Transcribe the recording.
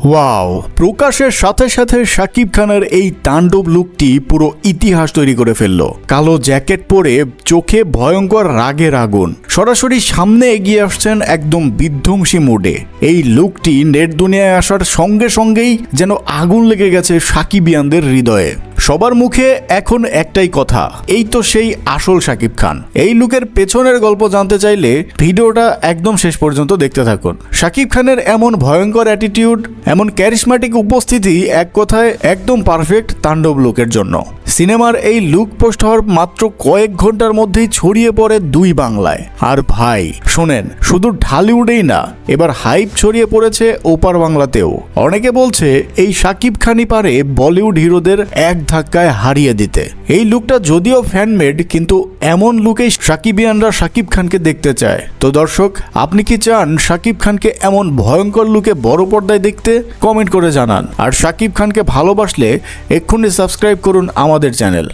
Wow, প্রকাশের সাথে সাথে শাকিব খানের এই তাণ্ডব লুকটি পুরো ইতিহাস তৈরি করে ফেলল। কালো জ্যাকেট পরে চোখে ভয়ঙ্কর রাগের আগুন, সরাসরি সামনে এগিয়ে আসছেন একদম বিধ্বংসী মুডে। এই লুকটি নেট দুনিয়ায় আসার সঙ্গে সঙ্গেই যেন আগুন লেগে গেছে শাকিবিয়ানদের হৃদয়ে। সবার মুখে এখন একটাই কথা, এই তো সেই আসল শাকিব খান। এই লুকের পেছনের গল্প জানতে চাইলে ভিডিওটা একদম শেষ পর্যন্ত দেখতে থাকুন। শাকিব খানের এমন ভয়ঙ্কর অ্যাটিটিউড, এমন ক্যারিশম্যাটিক উপস্থিতি এক কথায় একদম পারফেক্ট তাণ্ডব লুকের জন্য। সিনেমার এই লুক পোস্ট হওয়ার মাত্র কয়েক ঘন্টার মধ্যেই ছড়িয়ে পড়ে দুই বাংলায়। আর ভাই শোনেন, শুধু ঢালিউডেই না, এবার হাইপ ছড়িয়ে পড়েছে ওপার বাংলাতেও। অনেকে বলছে এই শাকিব খানই পারে বলিউড হিরোদের এক ধাক্কায় হারিয়ে দিতে। এই লুকটা যদিও ফ্যানমেড, কিন্তু এমন লুকেই শাকিবিয়ানরা শাকিব খানকে দেখতে চায়। তো দর্শক, আপনি কি চান শাকিব খানকে এমন ভয়ঙ্কর লুকে বড় পর্দায় দেখতে? কমেন্ট করে জানান। আর শাকিব খানকে ভালোবাসলে এক্ষুনি সাবস্ক্রাইব করুন আমাদের চ্যানেল।